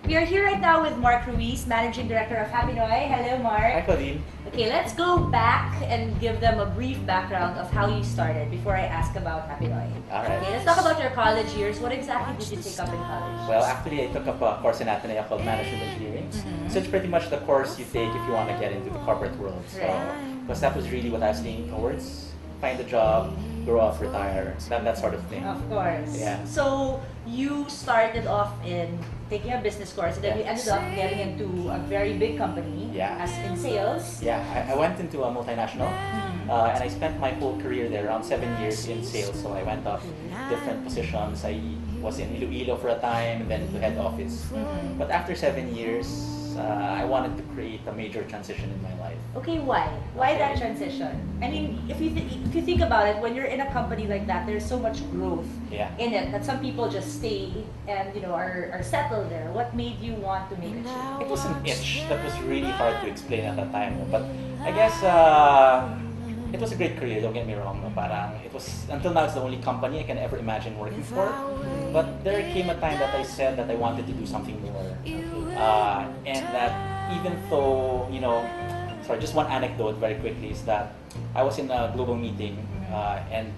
We are here right now with Mark&Reese, Managing Director of Happy Noy. Hello, Mark. Hi, Claudine. Okay, let's go back and give them a brief background of how you started before I ask about Happy Noy. All right. Okay, let's talk about your college years. What exactly did you take up in college? Well, actually, I took up a course in Ateneo called Management Engineering. So it's pretty much the course you take if you want to get into the corporate world. So, because that was really what I was leaning towards. Find a job, grow up, retire, that sort of thing. Of course. Yeah. So you started off in taking a business course, and then you ended up getting into a very big company as in sales. Yeah, I went into a multinational, and I spent my whole career there, around 7 years in sales. So I went up different positions. I was in Iloilo for a time, and then to head office. But after 7 years, I wanted to create a major transition in my life. Okay, why? Why that transition? I mean, if you think about it, when you're in a company like that, there's so much growth in it that some people just stay and are settled there. What made you want to make a change? It was an itch that was really hard to explain at that time. But I guess it was a great career, don't get me wrong. Parang it was, until now, it's the only company I can ever imagine working for. But there came a time that I said that I wanted to do something more. And that even though, sorry, just one anecdote very quickly is that I was in a global meeting and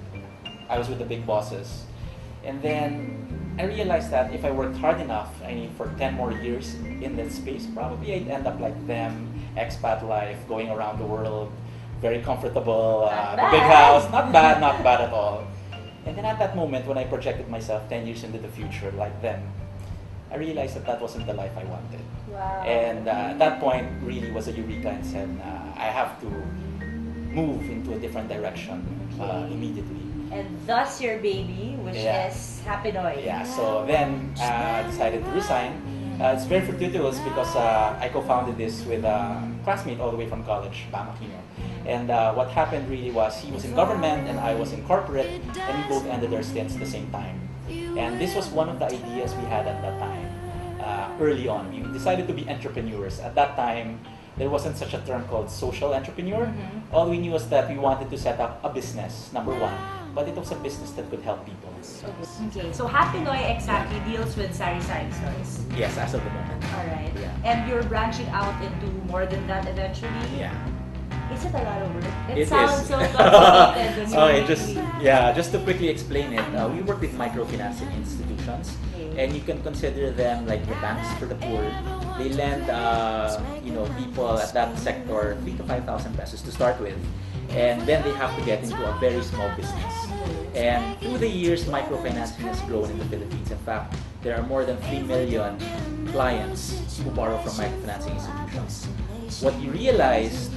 I was with the big bosses. And then I realized that if I worked hard enough, I mean, for 10 more years in that space, probably I'd end up like them, expat life, going around the world, very comfortable, the big house, not bad at all. And then at that moment, when I projected myself 10 years into the future like them, I realized that that wasn't the life I wanted. Wow. And at that point really was a eureka and said, I have to move into a different direction immediately. And thus your baby, which is Happy Noy. Yeah, so then I decided to resign. It's very fortuitous because I co-founded this with a classmate all the way from college, Bam Aquino. And what happened really was he was in government and I was in corporate, and we both ended our stints at the same time. And this was one of the ideas we had at that time. Early on, we decided to be entrepreneurs. At that time, there wasn't such a term called social entrepreneur. All we knew was that we wanted to set up a business, number one, but it was a business that could help people. Okay, so Happy Noy exactly deals with sari-sari stores. Yes, as of the moment. Alright. And you're branching out into more than that eventually? Yeah. Is it a lot of work? It sounds is. so complicated. Okay, just to quickly explain it, we work with microfinancing institutions, and you can consider them like the banks for the poor. They lend, people at that sector 3,000 to 5,000 pesos to start with, and then they have to get into a very small business. And through the years, microfinancing has grown in the Philippines. In fact, there are more than 3 million clients who borrow from microfinancing institutions. What we realized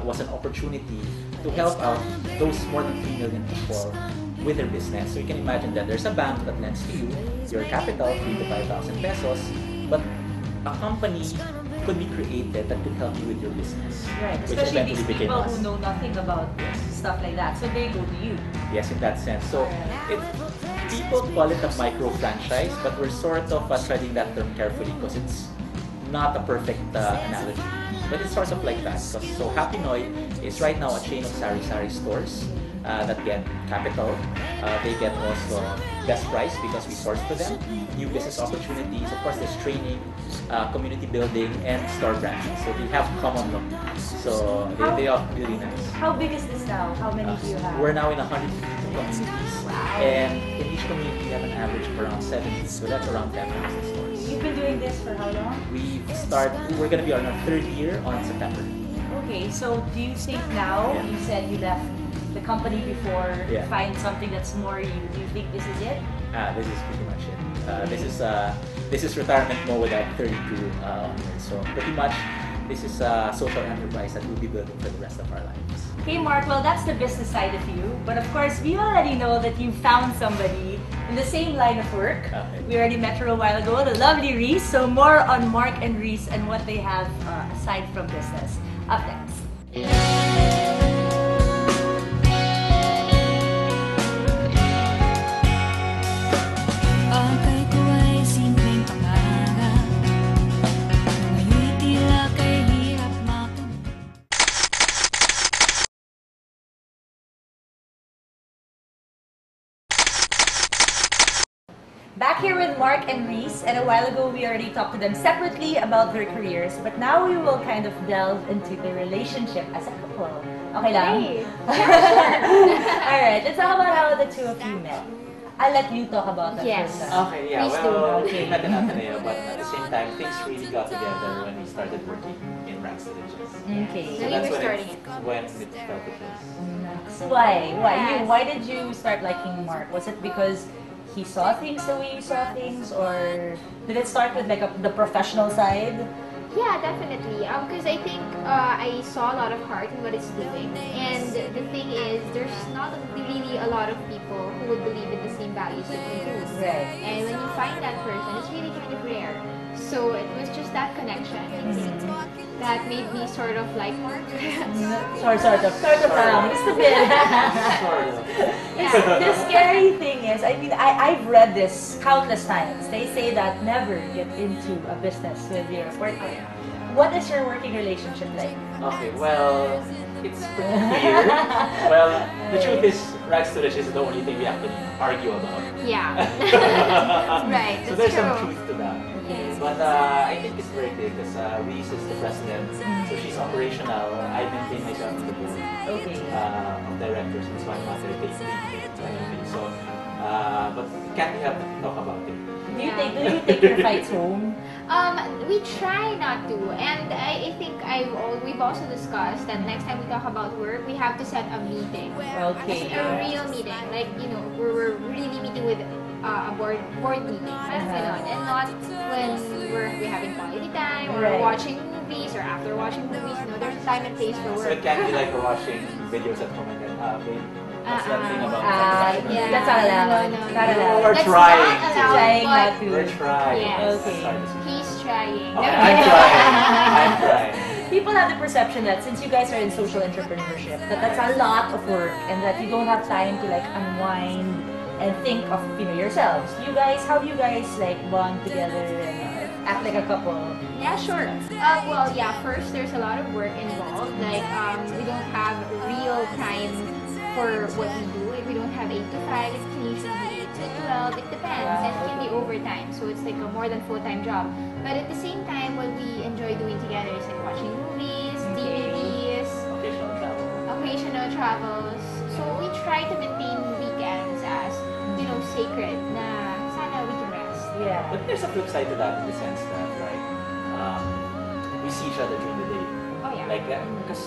was an opportunity to help out those more than 3 million people with their business. So you can imagine that there's a bank that lends to you your capital, 3,000 to 5,000 pesos, but a company could be created that could help you with your business. Right, especially these people who know nothing about stuff like that, so they go to you. Yes, in that sense. So people call it a micro franchise, but we're sort of treading that term carefully because it's not a perfect analogy. But it's sort of like that. So Happy Noy is right now a chain of sari-sari stores that get capital. They get also best price because we source for them. New business opportunities. Of course, there's training, community building, and store branding. So they have common look. So they are really nice. How big is this now? How many do you have? We're now in 152 communities. Wow. And in each community, we have an average of around 70. So that's around 10,000 stores. You've been doing this for how long? We're going to be on our 3rd year on September. Okay, so do you think now, you said you left the company before, find something that's more you, do you think this is it? This is pretty much it. This is retirement mode at 32 onwards. So pretty much, this is a social enterprise that we'll be building for the rest of our lives. Okay, Mark, well, that's the business side of you. But of course, we already know that you found somebody in the same line of work. Okay. We already met her a while ago, the lovely Reese. So more on Mark&Reese and what they have aside from business. Up next. Back here with Mark and Reese, and a while ago we already talked to them separately about their careers, but now we will kind of delve into their relationship as a couple. Okay lang? Hey. Alright, let's talk about how the two of you met. I'll let you talk about that Yes. first. Okay, yeah, Please well, do. we met in Ateneo, but at the same time, things really got together when we started working in Rags to Riches. Okay. So you were starting it. when it felt it was. So why? Yes. Why did you start liking Mark? Was it because he saw things the way you saw things, or did it start with like the professional side? Yeah, definitely. Because I think I saw a lot of heart in what it's doing, and the thing is, there's not really a lot of people who would believe in the same values that we do. Right. And when you find that person, it's really kind of rare. So it was just that connection, I think, that made me sort of like Mark. Sort of lang, just a bit. Sort of. The scary thing is, I mean, I've read this countless times. They say that never get into a business with your partner. What is your working relationship like? Okay, well, it's pretty weird. Well, the truth is, Rags to Riches is the only thing we actually argue about. Yeah. Right, So that's there's some true. truth to that. Yes. But I think it's very good because Reese is the president, so she's operational. I maintain myself on the board Okay. of directors, and so I'm not there technically. So, but can't we have to talk about it? Do you take your fights home? We try not to, and I think we've also discussed that next time we talk about work, we have to set a meeting. Okay. A real meeting, like we're really meeting with a board meeting, and not when we're having quality time or Right. watching movies or after watching movies. There's a time and place for So work. it can't be like we're watching videos at home and then, babe, what's that thing about yeah. That's not allowed. No. Not allowed. We're That's trying not to. allowed, Trying but not to. We're trying. Yes. Okay. Sorry, this is- he's trying. Okay, I'm trying. I'm trying. People have the perception that since you guys are in social entrepreneurship, that's a lot of work and that you don't have time to like unwind and think of yourselves. How do you guys like bond together and act like a couple? Yeah, sure. Well, yeah, first there's a lot of work involved. Like, we don't have real time for what we do. Like, we don't have 8 to 5. It can usually be 8 to 12. It depends. And it can be overtime. So it's like a more than full-time job. But at the same time, what we enjoy doing together is like watching movies, DVDs, Occasional travel. occasional travels. So we try to maintain weekends as, sacred na sana we can rest. Yeah. But there's a flip side to that in the sense that, right, we see each other during the day. Oh, yeah. Like that, because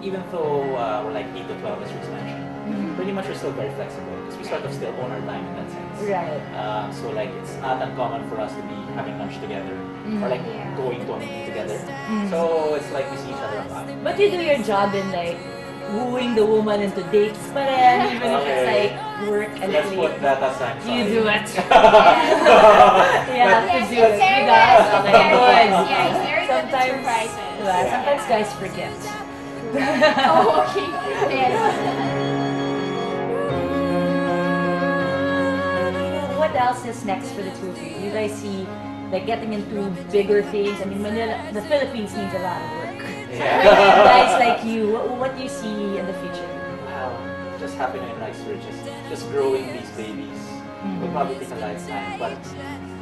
even though we're like 8 to 12 as Reese mentioned, pretty much we're still very flexible because we sort of still own our time in that sense. Right. So like it's not uncommon for us to be having lunch together or like Yeah. going to a meeting together. So it's like we see each other a lot. But you do your job in like wooing the woman into dates pa rin, even if it's like work and Let's play. put that aside. You sorry. do it. You Yes, have to in do it. fairness, in Okay, fairness. good. Yeah, he's very good at Sometimes, surprises. diba, sometimes guys forget. Oh, okay. Yes. What else is next for the two of you? You guys see like getting into bigger things? I mean, Manila, the Philippines needs a lot of work. Yeah. Guys like you, what do you see in the future? Wow, just happening in Rice Ridges, just growing these babies. Will probably take a lifetime, but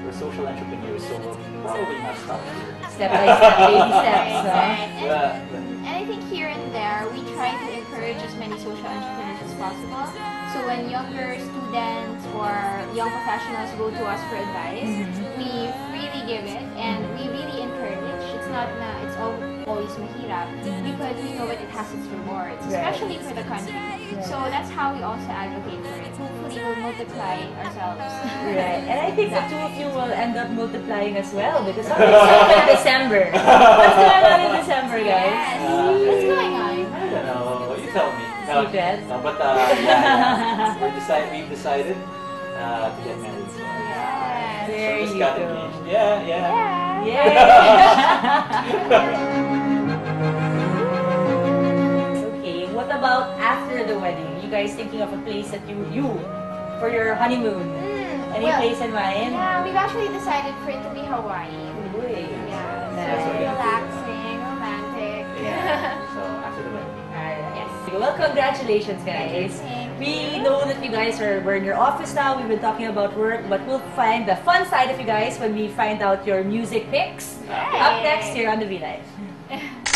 we're social entrepreneurs, so we'll probably not stop here. Step by step, baby steps. Right, Huh? right. Yeah. And I think here and there, we try to encourage as many social entrepreneurs as possible. So when younger students or young professionals go to us for advice, we freely give it and we really encourage. It's not na it's always mahirap because we know that it has its rewards, especially for the country. So that's how we also advocate for it. Hopefully we'll multiply ourselves. Right, and I think the two of you will end up multiplying as well because something's in December. What's going on in December, guys? Yes. What's going on? I don't know. You tell me. Secret? No, but yeah. We've decided to get married. So, Yes. There so just you got go. engaged. Yeah. Yeah. Okay, what about after the wedding? You guys thinking of a place that you for your honeymoon? Any Well, place in mind? Yeah, we've actually decided for it to be Hawaii. Uy. Yeah, Nice. so relaxing, romantic. Yeah. So after the wedding. Alright. Yes. Well, congratulations, guys. Thanks. We know that you guys we're in your office now. We've been talking about work, but we'll find the fun side of you guys when we find out your music picks. Up next here on the V Live.